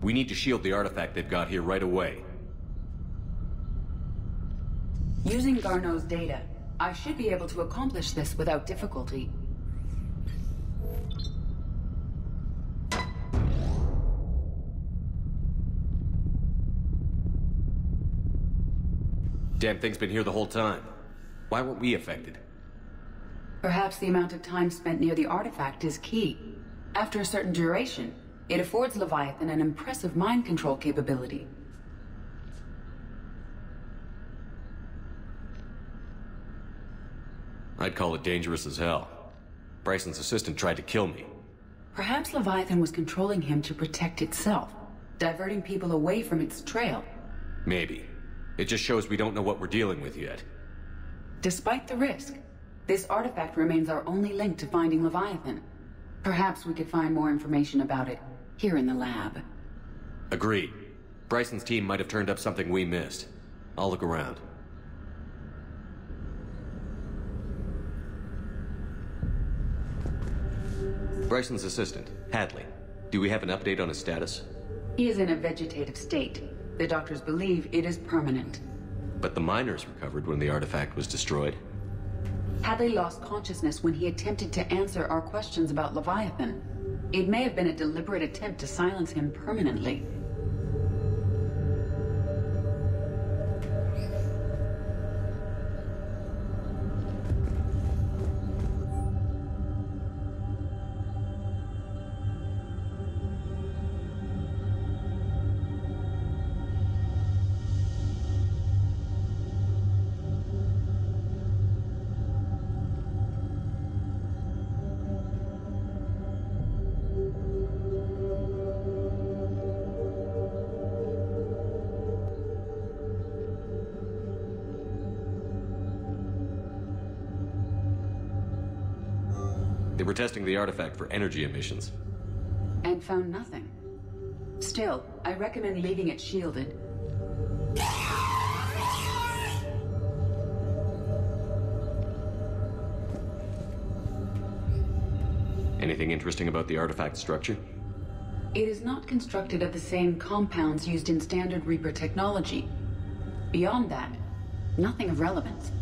We need to shield the artifact they've got here right away. Using Garneau's data, I should be able to accomplish this without difficulty. Damn thing's been here the whole time. Why weren't we affected? Perhaps the amount of time spent near the artifact is key. After a certain duration, it affords Leviathan an impressive mind control capability. I'd call it dangerous as hell. Bryson's assistant tried to kill me. Perhaps Leviathan was controlling him to protect itself, diverting people away from its trail. Maybe. It just shows we don't know what we're dealing with yet. Despite the risk, this artifact remains our only link to finding Leviathan. Perhaps we could find more information about it here in the lab. Agreed. Bryson's team might have turned up something we missed. I'll look around. Bryson's assistant, Hadley. Do we have an update on his status? He is in a vegetative state. The doctors believe it is permanent. But the miners recovered when the artifact was destroyed. Hadley lost consciousness when he attempted to answer our questions about Leviathan. It may have been a deliberate attempt to silence him permanently. They were testing the artifact for energy emissions. And found nothing. Still, I recommend leaving it shielded. Anything interesting about the artifact structure? It is not constructed of the same compounds used in standard Reaper technology. Beyond that, nothing of relevance.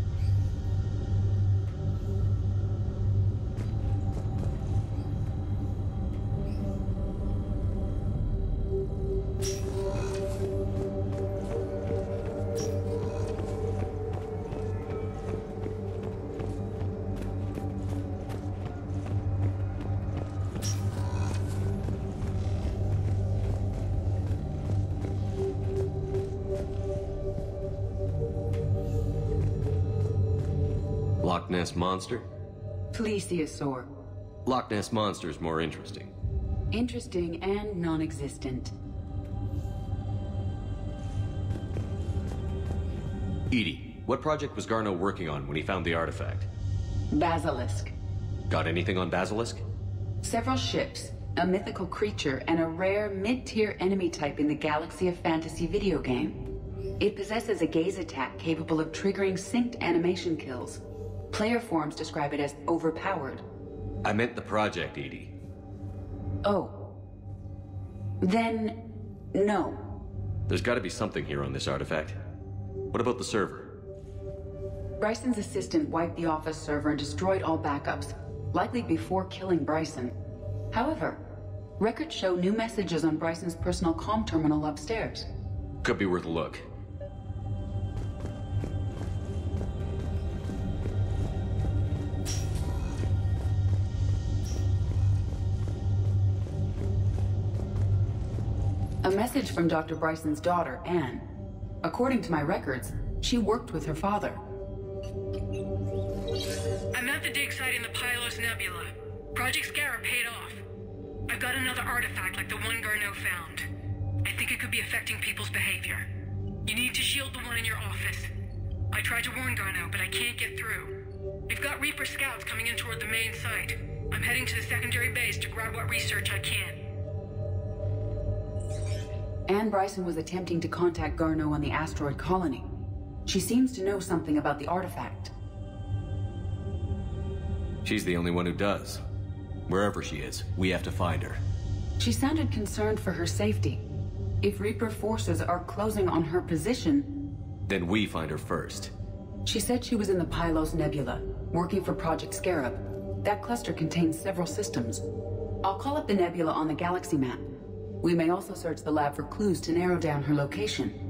Loch Ness Monster? Plesiosaur. Loch Ness Monster's more interesting. Interesting and non-existent. Edie, what project was Garneau working on when he found the artifact? Basilisk. Got anything on Basilisk? Several ships, a mythical creature, and a rare mid-tier enemy type in the Galaxy of Fantasy video game. It possesses a gaze attack capable of triggering synced animation kills. Player forums describe it as overpowered. I meant the project, Edie. Oh. Then, no. There's gotta be something here on this artifact. What about the server? Bryson's assistant wiped the office server and destroyed all backups, likely before killing Bryson. However, records show new messages on Bryson's personal comm terminal upstairs. Could be worth a look. A message from Dr. Bryson's daughter, Anne. According to my records, she worked with her father. I'm at the dig site in the Pylos Nebula. Project Scarab paid off. I've got another artifact like the one Garneau found. I think it could be affecting people's behavior. You need to shield the one in your office. I tried to warn Garneau, but I can't get through. We've got Reaper scouts coming in toward the main site. I'm heading to the secondary base to grab what research I can. Anne Bryson was attempting to contact Garneau on the asteroid colony. She seems to know something about the artifact. She's the only one who does. Wherever she is, we have to find her. She sounded concerned for her safety. If Reaper forces are closing on her position... Then we find her first. She said she was in the Pylos Nebula, working for Project Scarab. That cluster contains several systems. I'll call up the nebula on the galaxy map. We may also search the lab for clues to narrow down her location.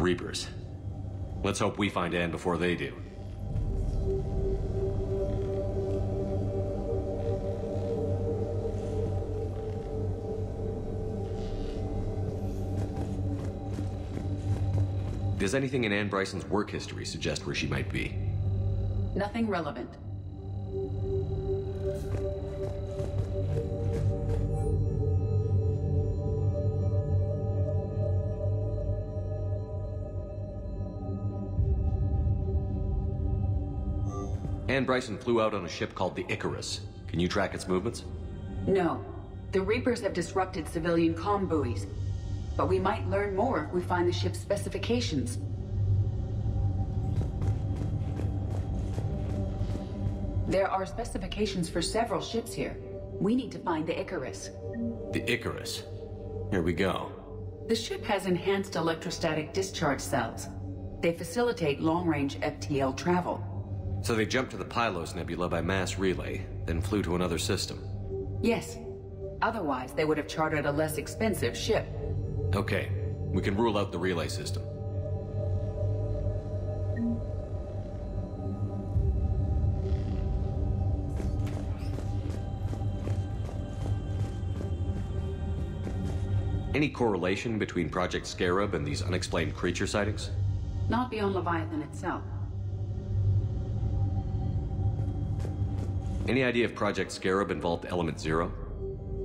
Reapers. Let's hope we find Anne before they do. Does anything in Anne Bryson's work history suggest where she might be? Nothing relevant. Anne Bryson flew out on a ship called the Icarus. Can you track its movements? No. The Reapers have disrupted civilian comm buoys. But we might learn more if we find the ship's specifications. There are specifications for several ships here. We need to find the Icarus. The Icarus? Here we go. The ship has enhanced electrostatic discharge cells. They facilitate long-range FTL travel. So they jumped to the Pylos Nebula by mass relay, then flew to another system? Yes. Otherwise, they would have chartered a less expensive ship. Okay. We can rule out the relay system. Any correlation between Project Scarab and these unexplained creature sightings? Not beyond Leviathan itself. Any idea if Project Scarab involved Element Zero?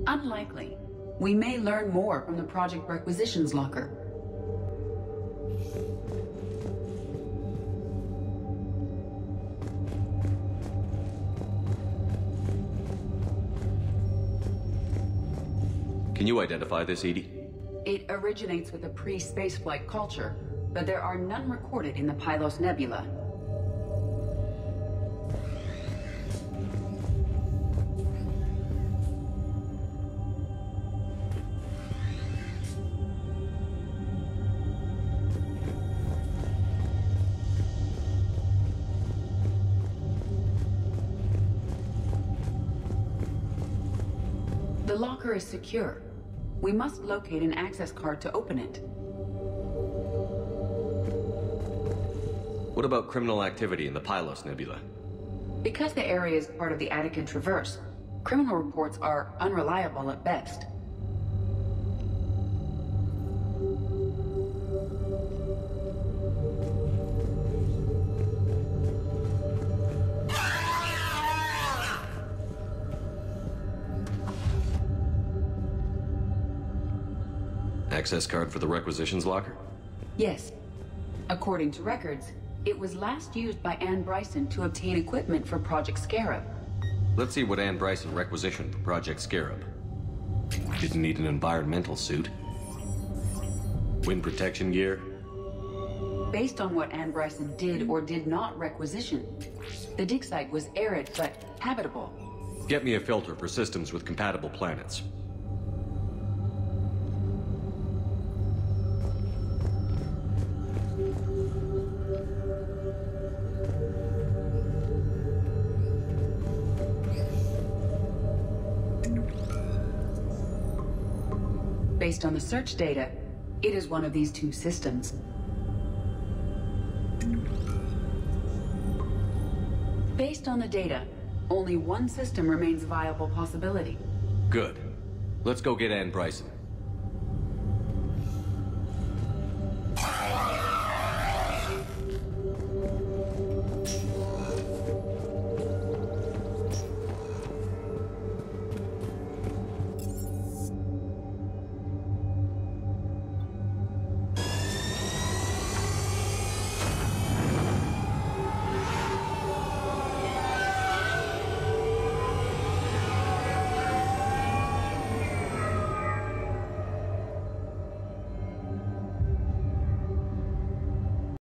Unlikely. We may learn more from the Project Requisitions Locker. Can you identify this, Edie? It originates with a pre-spaceflight culture, but there are none recorded in the Pylos Nebula. The locker is secure. We must locate an access card to open it. What about criminal activity in the Pylos Nebula? Because the area is part of the Attican Traverse, criminal reports are unreliable at best. Access card for the Requisitions Locker? Yes. According to records, it was last used by Anne Bryson to obtain equipment for Project Scarab. Let's see what Anne Bryson requisitioned for Project Scarab. Didn't need an environmental suit. Wind protection gear. Based on what Anne Bryson did or did not requisition, the dig site was arid but habitable. Get me a filter for systems with compatible planets. Based on the search data, it is one of these two systems. Based on the data, only one system remains a viable possibility. Good. Let's go get Ann Bryson.